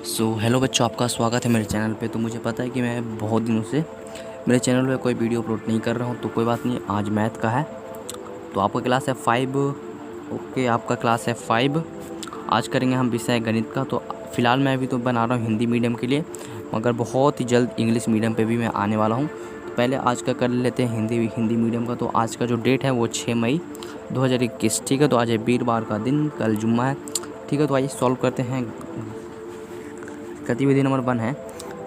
Hello बच्चों, आपका स्वागत है मेरे चैनल पे। तो मुझे पता है कि मैं बहुत दिनों से मेरे चैनल पे कोई वीडियो अपलोड नहीं कर रहा हूँ, तो कोई बात नहीं। आज मैथ का है, तो आपका क्लास है 5। ओके, आपका क्लास है 5। आज करेंगे हम विषय गणित का। तो फ़िलहाल मैं अभी तो बना रहा हूँ हिंदी मीडियम के लिए, मगर बहुत ही जल्द इंग्लिश मीडियम पर भी मैं आने वाला हूँ। तो पहले आज का कर लेते हैं हिंदी मीडियम का। तो आज का जो डेट है वो 6 मई 2021। ठीक है, तो आज है वीरवार का दिन, कल जुम्मा है। ठीक है, तो आइए सॉल्व करते हैं। गतिविधि नंबर 1 है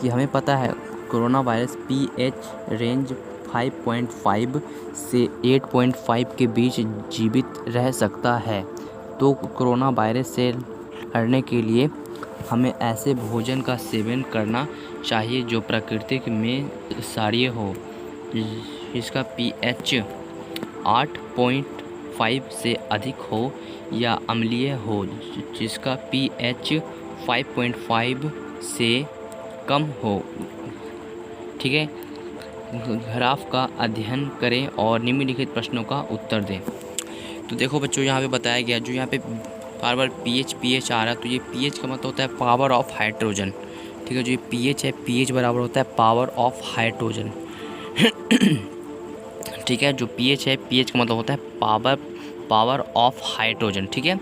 कि हमें पता है कोरोना वायरस पीएच रेंज 5.5 से 8.5 के बीच जीवित रह सकता है। तो कोरोना वायरस से लड़ने के लिए हमें ऐसे भोजन का सेवन करना चाहिए जो प्राकृतिक में क्षारीय हो, जिसका पीएच 8.5 से अधिक हो, या अम्लीय हो जिसका पीएच 5.5 से कम हो। ठीक है, ग्राफ का अध्ययन करें और निम्नलिखित प्रश्नों का उत्तर दें। तो देखो बच्चों, यहाँ पे बताया गया, जो यहाँ पे बार बार पीएच आ रहा है, तो ये पीएच का मतलब होता है पावर ऑफ हाइड्रोजन। ठीक है, जो ये पीएच है, पीएच बराबर होता है पावर ऑफ हाइड्रोजन। ठीक है, जो पीएच है, पीएच का मतलब होता है पावर ऑफ हाइड्रोजन। ठीक है,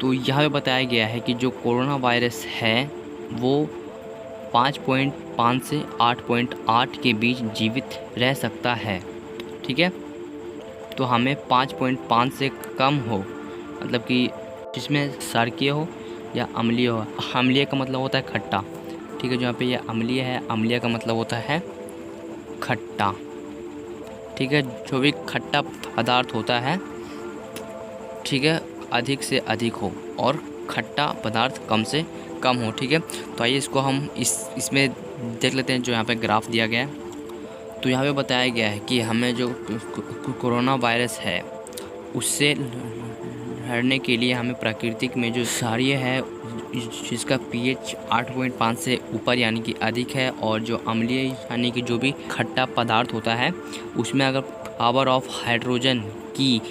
तो यहाँ पे बताया गया है कि जो कोरोना वायरस है वो 5.5 से 8.8 के बीच जीवित रह सकता है। ठीक है, तो हमें 5.5 से कम हो, मतलब कि जिसमें क्षारीय हो या अम्लीय हो। अम्लीय का मतलब होता है खट्टा। ठीक है, जो यहाँ पे ये अम्लीय है, अम्लीय का मतलब होता है खट्टा। ठीक है, जो भी खट्टा पदार्थ होता है, ठीक है, अधिक से अधिक हो और खट्टा पदार्थ कम से कम हो। ठीक है, तो आइए इसको हम इसमें देख लेते हैं। जो यहाँ पे ग्राफ दिया गया है, तो यहाँ पे बताया गया है कि हमें जो कोरोना वायरस है उससे लड़ने के लिए हमें प्राकृतिक में जो क्षारीय है, जिसका पीएच 8.5 से ऊपर यानी कि अधिक है, और जो अम्लीय यानी कि जो भी खट्टा पदार्थ होता है, उसमें अगर पावर ऑफ हाइड्रोजन की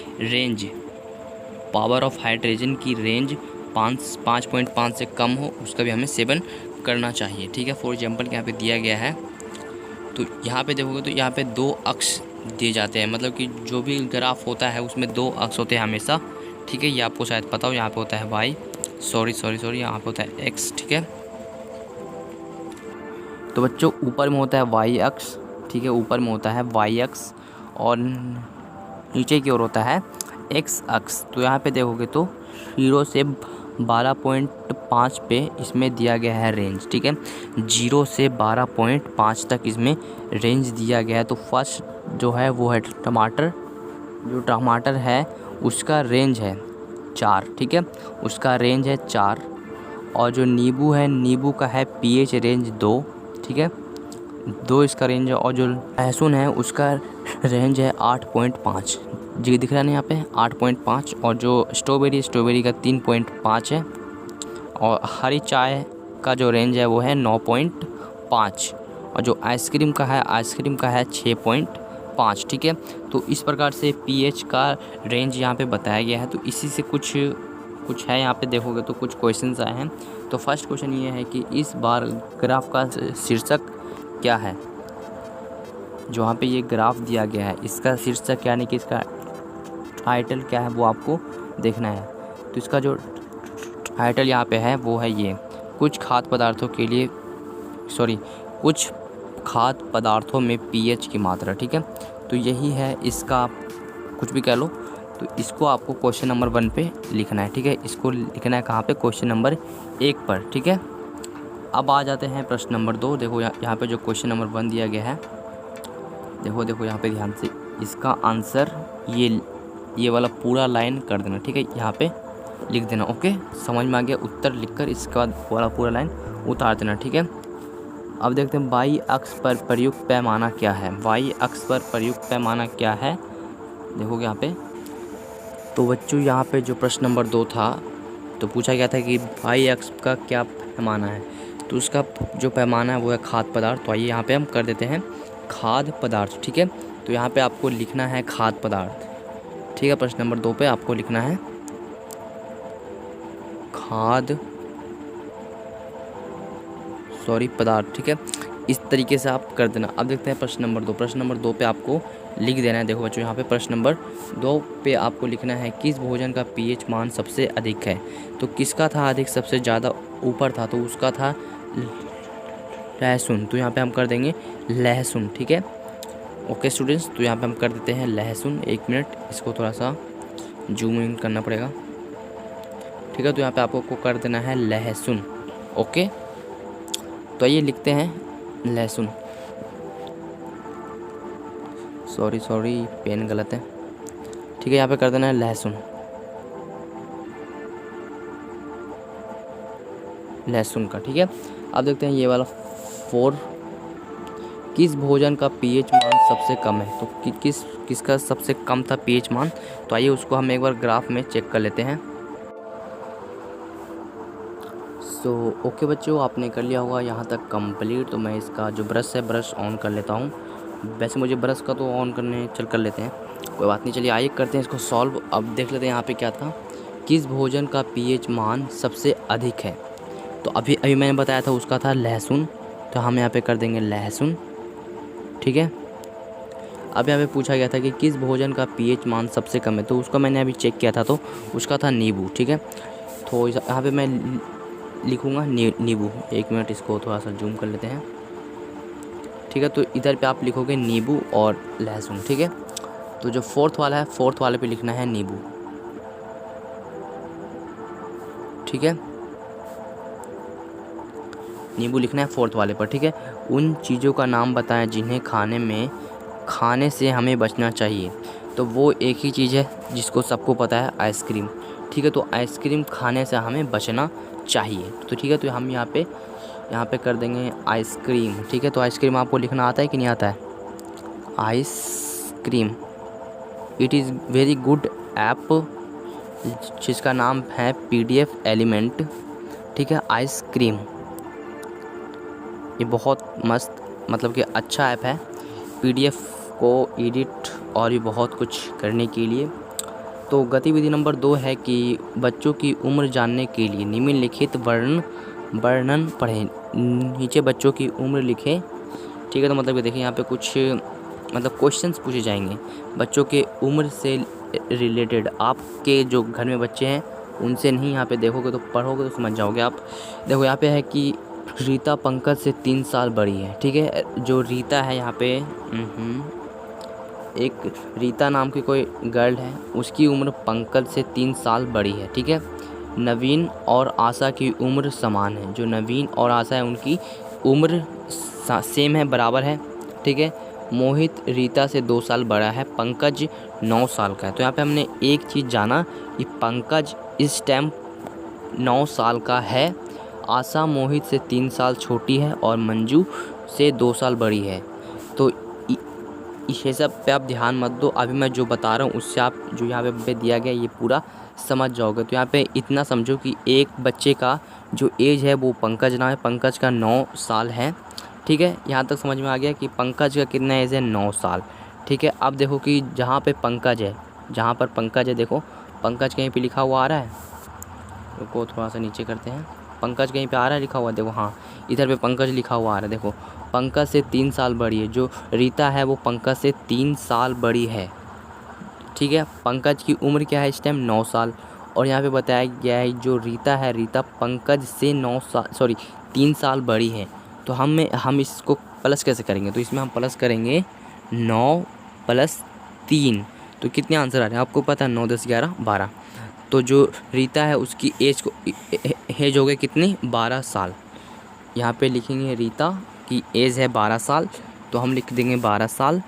रेंज 5.5 से कम हो, उसका भी हमें सेवन करना चाहिए। ठीक है, फॉर एग्जांपल यहाँ पे दिया गया है, तो यहाँ पे देखोगे तो यहाँ पे 2 अक्ष दिए जाते हैं, मतलब कि जो भी ग्राफ होता है उसमें 2 अक्ष होते हैं हमेशा। ठीक है, ये आपको शायद पता हो। यहाँ पे होता है वाई, सॉरी यहाँ पे होता है एक्स। ठीक है, तो बच्चों ऊपर में होता है वाई अक्ष। ठीक है, ऊपर में होता है वाई अक्ष और नीचे की ओर होता है एक्स अक्ष। तो यहाँ पे देखोगे तो 0 से 12.5 पे इसमें दिया गया है रेंज। ठीक है, 0 से 12.5 तक इसमें रेंज दिया गया है। तो फर्स्ट जो है वो है टमाटर। जो टमाटर है उसका रेंज है 4। ठीक है, उसका रेंज है 4। और जो नींबू है, नींबू का है पीएच रेंज 2। ठीक है, 2 इसका रेंज है। और जो लहसुन है उसका रेंज है 8.5। जी दिख रहा है ना यहाँ पे 8.5। और जो स्ट्रॉबेरी का 3.5 है। और हरी चाय का जो रेंज है वो है 9.5। और जो आइसक्रीम का है 6.5। ठीक है, तो इस प्रकार से पीएच का रेंज यहाँ पे बताया गया है। तो इसी से कुछ है, यहाँ पे देखोगे तो कुछ क्वेश्चंस आए हैं। तो फर्स्ट क्वेश्चन ये है कि इस बार ग्राफ का शीर्षक क्या है। जो यहाँ पे ये ग्राफ दिया गया है, इसका शीर्षक यानी कि इसका टाइटल क्या है वो आपको देखना है। तो इसका जो टाइटल यहाँ पे है वो है ये, कुछ खाद्य पदार्थों में पीएच की मात्रा। ठीक है, तो यही है इसका, कुछ भी कह लो। तो इसको आपको क्वेश्चन नंबर 1 पे लिखना है। ठीक है, इसको लिखना है कहाँ पे, क्वेश्चन नंबर 1 पर। ठीक है, अब आ जाते हैं प्रश्न नंबर 2। देखो यहाँ पे जो क्वेश्चन नंबर 1 दिया गया है, देखो यहाँ पे ध्यान से इसका आंसर ये वाला पूरा लाइन कर देना। ठीक है, यहाँ पे लिख देना। ओके, समझ में आ गया। उत्तर लिखकर इसके बाद वाला पूरा लाइन उतार देना। ठीक है, अब देखते हैं वाई अक्ष पर प्रयुक्त पैमाना क्या है। वाई अक्ष पर प्रयुक्त पैमाना क्या है, देखोगे यहाँ पे। तो बच्चों यहाँ पे जो प्रश्न नंबर 2 था, तो पूछा गया था कि वाई अक्ष का क्या पैमाना है। तो उसका जो पैमाना है वो है खाद्य पदार्थ। तो आइए यहाँ पे हम कर देते हैं खाद्य पदार्थ। ठीक है, तो यहाँ पे आपको लिखना है खाद्य पदार्थ। ठीक है, प्रश्न नंबर 2 पे आपको लिखना है खाद्य सॉरी पदार्थ, ठीक है। इस तरीके से आप कर देना। अब देखते हैं प्रश्न नंबर 2। प्रश्न नंबर 2 पे आपको लिख देना है। देखो बच्चों, यहाँ पे प्रश्न नंबर 2 पे आपको लिखना है किस भोजन का पीएच मान सबसे अधिक है। तो किसका था अधिक, सबसे ज़्यादा ऊपर था, तो उसका था लहसुन। तो यहाँ पे हम कर देंगे लहसुन, ठीक है। ओके स्टूडेंट्स, तो यहाँ पे हम कर देते हैं लहसुन। 1 मिनट, इसको थोड़ा सा जूम इन करना पड़ेगा, ठीक है। तो यहाँ पे आपको कर देना है लहसुन। ओके, तो ये लिखते हैं लहसुन। सॉरी पेन गलत है, ठीक है। यहाँ पे कर देना है लहसुन, लहसुन का, ठीक है। अब देखते हैं ये वाला 4, किस भोजन का पीएच मान सबसे कम है। तो किसका सबसे कम था पीएच मान। तो आइए उसको हम एक बार ग्राफ में चेक कर लेते हैं। सो ओके बच्चों, आपने कर लिया होगा यहाँ तक कंप्लीट। तो मैं इसका जो ब्रश है, ब्रश ऑन कर लेता हूँ। वैसे मुझे ब्रश का तो ऑन करने चल कर लेते हैं, कोई बात नहीं। चलिए आइए करते हैं इसको सॉल्व। अब देख लेते हैं यहाँ पे क्या था, किस भोजन का पीएच मान सबसे अधिक है। तो अभी मैंने बताया था उसका था लहसुन, तो हम यहाँ पे कर देंगे लहसुन, ठीक है। अब यहाँ पे पूछा गया था कि किस भोजन का पीएच मान सबसे कम है, तो उसका मैंने अभी चेक किया था, तो उसका था नींबू, ठीक है। तो यहाँ पे मैं लिखूँगा नींबू। 1 मिनट, इसको थोड़ा सा जूम कर लेते हैं, ठीक है। तो इधर पे आप लिखोगे नींबू और लहसुन, ठीक है। तो जो 4th वाला है, 4th वाले पे लिखना है नींबू, ठीक है। नींबू लिखना है 4th वाले पर, ठीक है। उन चीज़ों का नाम बताएं जिन्हें खाने से हमें बचना चाहिए। तो वो एक ही चीज़ है जिसको सबको पता है, आइसक्रीम, ठीक है। तो आइसक्रीम खाने से हमें बचना चाहिए, तो ठीक है। तो हम यहाँ पे कर देंगे आइसक्रीम, ठीक है। तो आइसक्रीम आपको लिखना आता है कि नहीं आता है, ice cream. It is very good app जिसका नाम है PDF एलिमेंट, ठीक है। आइसक्रीम ये बहुत मस्त, मतलब कि अच्छा ऐप है PDF को एडिट और भी बहुत कुछ करने के लिए। तो गतिविधि नंबर 2 है कि बच्चों की उम्र जानने के लिए निम्नलिखित वर्णन पढ़ें। नीचे बच्चों की उम्र लिखें, ठीक है। तो मतलब कि देखिए यहाँ पे कुछ मतलब क्वेश्चंस पूछे जाएंगे बच्चों के उम्र से रिलेटेड। आपके जो घर में बच्चे हैं उनसे नहीं, यहाँ पे देखोगे तो पढ़ोगे तो समझ जाओगे आप। देखो यहाँ पे है कि रीता पंकज से 3 साल बड़ी है, ठीक है। जो रीता है यहाँ पे एक रीता नाम की कोई गर्ल है, उसकी उम्र पंकज से 3 साल बड़ी है, ठीक है। नवीन और आशा की उम्र समान है। जो नवीन और आशा है उनकी उम्र सेम है, बराबर है, ठीक है। मोहित रीता से 2 साल बड़ा है, पंकज 9 साल का है। तो यहाँ पे हमने एक चीज़ जाना कि पंकज इस टाइम 9 साल का है, आशा मोहित से 3 साल छोटी है और मंजू से 2 साल बड़ी है। तो ये सब पे आप ध्यान मत दो, अभी मैं जो बता रहा हूँ उससे आप जो यहाँ पे दिया गया ये पूरा समझ जाओगे। तो यहाँ पे इतना समझो कि एक बच्चे का जो एज है वो पंकज नाम है, पंकज का 9 साल है, ठीक है। यहाँ तक समझ में आ गया कि पंकज का कितना एज है, 9 साल, ठीक है। अब देखो कि जहाँ पर पंकज है, देखो पंकज कहीं पर लिखा हुआ आ रहा है, रुको थोड़ा सा नीचे करते हैं। पंकज कहीं पे आ रहा है लिखा हुआ, देखो हाँ इधर पे पंकज लिखा हुआ आ रहा है। देखो पंकज से 3 साल बड़ी है, जो रीता है वो पंकज से 3 साल बड़ी है, ठीक है। पंकज की उम्र क्या है इस टाइम, 9 साल। और यहाँ पे बताया गया है जो रीता है, रीता पंकज से 3 साल बड़ी है। तो हम इसको प्लस कैसे करेंगे, तो इसमें हम प्लस करेंगे 9 + 3, तो कितने आंसर आ रहे हैं आपको पता है, 9 10 11 12। तो जो रीता है उसकी एज हो गई कितनी, 12 साल। यहाँ पे लिखेंगे रीता की एज है 12 साल, तो हम लिख देंगे 12 साल,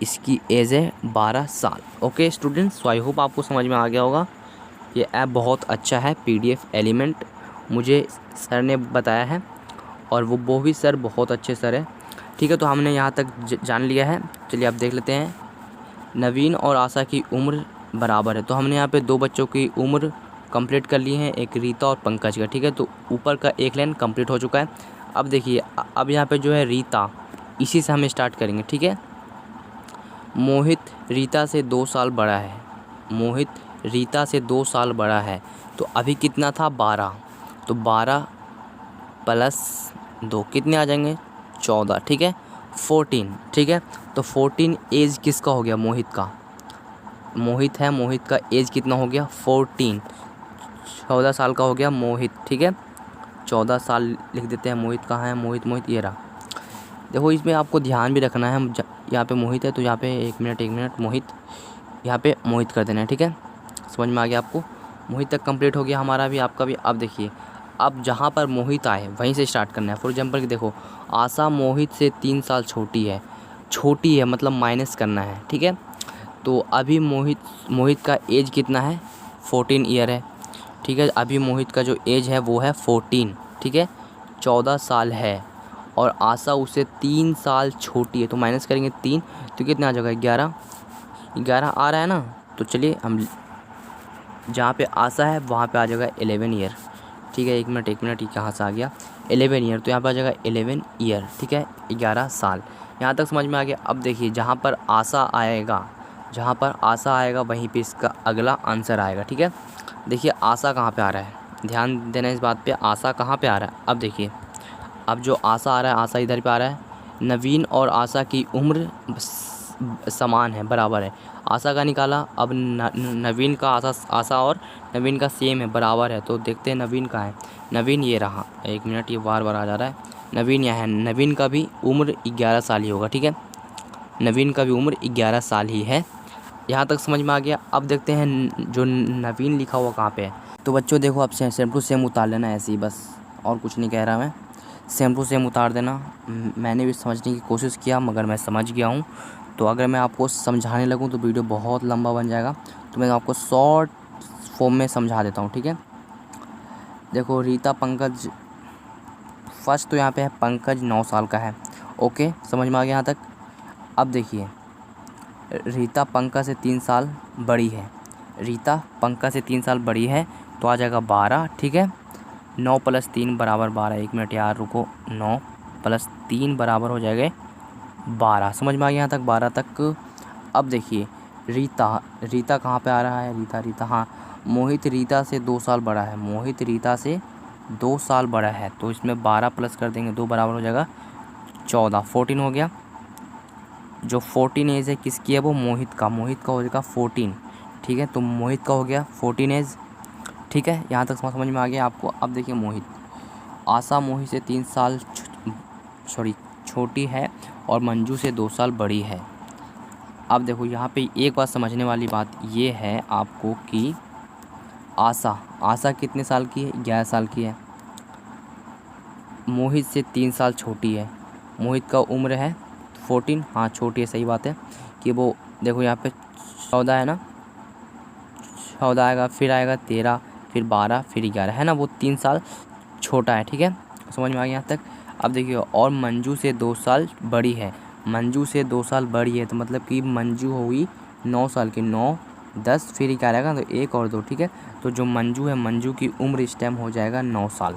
इसकी एज है 12 साल। Okay students, so I hope आपको समझ में आ गया होगा। ये ऐप बहुत अच्छा है, PDF एलिमेंट, मुझे सर ने बताया है और वो भी सर बहुत अच्छे सर है, ठीक है। तो हमने यहाँ तक जान लिया है। चलिए आप देख लेते हैं। नवीन और आशा की उम्र बराबर है, तो हमने यहाँ पे 2 बच्चों की उम्र कंप्लीट कर ली है, एक रीता और पंकज का, ठीक है। तो ऊपर का एक लाइन कंप्लीट हो चुका है। अब देखिए अब यहाँ पे जो है रीता, इसी से हम स्टार्ट करेंगे, ठीक है। मोहित रीता से 2 साल बड़ा है, मोहित रीता से 2 साल बड़ा है, तो अभी कितना था, 12। तो 12 +2 कितने आ जाएंगे 14, ठीक है 14, ठीक है। तो 14 एज किसका हो गया, मोहित का। मोहित है, मोहित का एज कितना हो गया 14, 14 साल का हो गया मोहित, ठीक है 14 साल लिख देते हैं। मोहित कहाँ है, मोहित मोहित ये रहा। देखो इसमें आपको ध्यान भी रखना है, हम यहाँ पे मोहित है तो यहाँ पे 1 मिनट मोहित, यहाँ पे मोहित कर देना है, ठीक है। समझ में आ गया आपको। मोहित तक कंप्लीट हो गया हमारा भी, आपका भी। अब देखिए, अब जहाँ पर मोहित आए वहीं से स्टार्ट करना है। फॉर एग्जाम्पल कि देखो आशा मोहित से 3 साल छोटी है मतलब माइनस करना है, ठीक है। तो अभी मोहित का एज कितना है 14 ईयर है, ठीक है। अभी मोहित का जो एज है वो है 14, ठीक है 14 साल है। और आशा उससे 3 साल छोटी है, तो माइनस करेंगे 3 तो कितना आ जाएगा 11 आ रहा है ना। तो चलिए हम जहाँ पे आशा है वहाँ पे आ जाएगा 11 ईयर, ठीक है। 1 मिनट ये कहाँ से आ गया 11 ईयर, तो यहाँ पे आ जाएगा 11 ईयर, ठीक है 11 साल। यहाँ तक समझ में आ गया। अब देखिए जहाँ पर आशा आएगा वहीं पे इसका अगला आंसर आएगा, ठीक है। देखिए आशा कहाँ पे आ रहा है, ध्यान देना इस बात पे, आशा कहाँ पे आ रहा है। अब देखिए, अब जो आशा आ रहा है, आशा इधर पे आ रहा है। नवीन और आशा की उम्र समान है, बराबर है। आशा का निकाला, अब नवीन का आशा और नवीन का सेम है, बराबर है। तो देखते हैं नवीन कहाँ है। नवीन ये रहा, 1 मिनट ये बार आ जा रहा है। नवीन यहाँ है, नवीन का भी उम्र 11 साल ही होगा, ठीक है। नवीन का भी उम्र 11 साल ही है। यहाँ तक समझ में आ गया। अब देखते हैं जो नवीन लिखा हुआ कहाँ पे है। तो बच्चों देखो, आप सेम टू सेम उतार लेना ऐसे ही, बस और कुछ नहीं कह रहा मैं, सेम टू सेम उतार देना। मैंने भी समझने की कोशिश किया मगर मैं समझ गया हूँ। तो अगर मैं आपको समझाने लगूँ तो वीडियो बहुत लंबा बन जाएगा, तो मैं आपको शॉर्ट फॉर्म में समझा देता हूँ, ठीक है। देखो रीता पंकज, फर्स्ट तो यहाँ पे है पंकज 9 साल का है, ओके समझ में आ गया यहाँ तक। अब देखिए रीता पंकज से 3 साल बड़ी है, रीता पंकज से 3 साल बड़ी है, तो आ जाएगा 12, ठीक है। 9 + 3 = 12, 1 मिनट यार रुको, 9 + 3 बराबर हो जाएगा 12, समझ में आ गया यहाँ तक 12 तक। अब देखिए रीता कहाँ पे आ रहा है, रीता हाँ, मोहित रीता से 2 साल बड़ा है, मोहित रीता से 2 साल बड़ा है, तो इसमें 12 प्लस कर देंगे 2 बराबर हो जाएगा 14, 14 हो गया। जो 14 एज है किसकी है, वो मोहित का हो जाएगा 14, ठीक है। तो मोहित का हो गया 14 एज, ठीक है। यहाँ तक समझ में आ गया आपको। अब देखिए मोहित, आशा मोहित से 3 साल छोटी है और मंजू से 2 साल बड़ी है। अब देखो यहाँ पे एक बात समझने वाली बात ये है आपको कि आशा कितने साल की है, 11 साल की है। मोहित से 3 साल छोटी है, मोहित का उम्र है 14, हाँ छोटी है, सही बात है कि वो देखो यहाँ पे 14 है ना, 14 आएगा, फिर आएगा 13, फिर 12, फिर 11 है ना, वो 3 साल छोटा है, ठीक है। समझ में आ गया यहाँ तक। अब देखिए और मंजू से 2 साल बड़ी है, मंजू से 2 साल बड़ी है, तो मतलब कि मंजू हुई 9 साल की, 9 10 फिर 11 आएगा तो 1 और 2, ठीक है। तो जो मंजू है, मंजू की उम्र इस टाइम हो जाएगा 9 साल,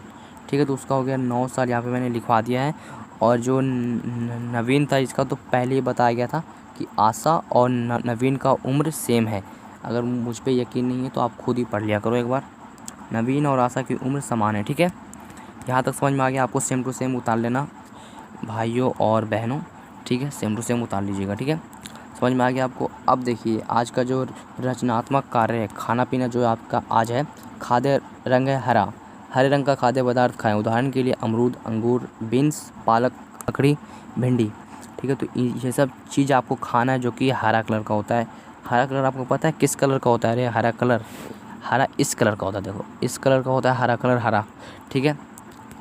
ठीक है। तो उसका हो गया 9 साल, यहाँ पे मैंने लिखवा दिया है। और जो नवीन था इसका तो पहले ही बताया गया था कि आशा और नवीन का उम्र सेम है। अगर मुझ पर यकीन नहीं है तो आप खुद ही पढ़ लिया करो एक बार, नवीन और आशा की उम्र समान है, ठीक है। यहाँ तक समझ में आ गया आपको। सेम टू सेम उतार लेना भाइयों और बहनों, ठीक है, सेम टू सेम उतार लीजिएगा, ठीक है। समझ में आ गया आपको। अब देखिए आज का जो रचनात्मक कार्य है, खाना पीना जो आपका आज है, खाद्य रंग है हरा, हरे रंग का खाद्य पदार्थ खाएं। उदाहरण के लिए अमरूद, अंगूर, बीन्स, पालक, ककड़ी, भिंडी, ठीक है। तो ये सब चीज़ आपको खाना है जो कि हरा कलर का होता है। हरा कलर आपको पता है किस कलर का होता है, अरे हरा इस कलर का होता है, देखो इस कलर का होता है हरा कलर, हरा, ठीक है।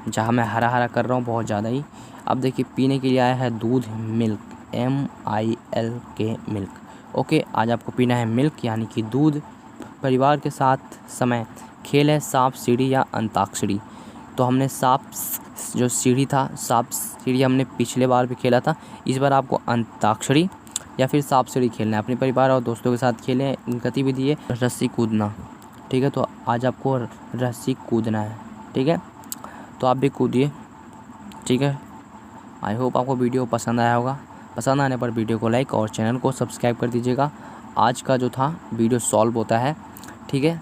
जहाँ मैं हरा कर रहा हूँ बहुत ज़्यादा ही। अब देखिए पीने के लिए आया है दूध, मिल्क, MILK मिल्क, ओके। आज आपको पीना है मिल्क यानी कि दूध। परिवार के साथ समय, खेल है सांप सीढ़ी या अंताक्षरी। तो हमने सांप जो सीढ़ी था, सांप सीढ़ी हमने पिछले बार भी खेला था, इस बार आपको अंताक्षरी या फिर सांप सीढ़ी खेलना है। अपने परिवार और दोस्तों के साथ खेलें। गतिविधि है रस्सी कूदना, ठीक है। तो आज आपको रस्सी कूदना है, ठीक है। तो आप भी कूदिए, ठीक है। आई होप आपको वीडियो पसंद आया होगा। पसंद आने पर वीडियो को लाइक और चैनल को सब्सक्राइब कर दीजिएगा। आज का जो था वीडियो सॉल्व होता है, ठीक है,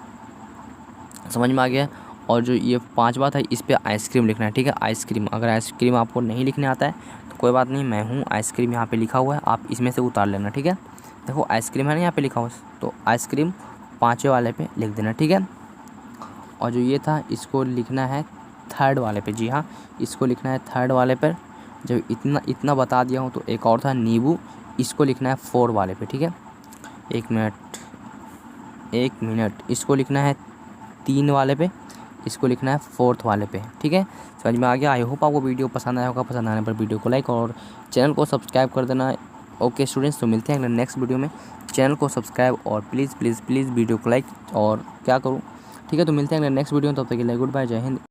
समझ में आ गया। और जो ये 5वां था इस पर आइसक्रीम लिखना है, ठीक है। आइसक्रीम, अगर आइसक्रीम आपको नहीं लिखने आता है तो कोई बात नहीं, मैं हूँ, आइसक्रीम यहाँ पे लिखा हुआ है, आप इसमें से उतार लेना, ठीक है। देखो आइसक्रीम है ना यहाँ पे लिखा हुआ, तो आइसक्रीम 5वें वाले पे लिख देना, ठीक है। और जो ये था इसको लिखना है 3rd वाले पे, जी हाँ, इसको लिखना है 3rd वाले पर। जब इतना इतना बता दिया हूँ तो एक और था नींबू, इसको लिखना है 4 वाले पे, ठीक है। 1 मिनट, इसको लिखना है 3 वाले पे, इसको लिखना है 4th वाले पे, ठीक है। समझ में आ गया। आई होप आपको वीडियो पसंद आया होगा। पसंद आने पर वीडियो को लाइक और चैनल को सब्सक्राइब कर देना। ओके स्टूडेंट्स, तो मिलते हैं अगले नेक्स्ट वीडियो में। चैनल को सब्सक्राइब और प्लीज़ वीडियो को लाइक और क्या करूँ, ठीक है। तो मिलते हैं अगले नेक्स्ट वीडियो में, तब तक के लिए गुड बाय, जय हिंद।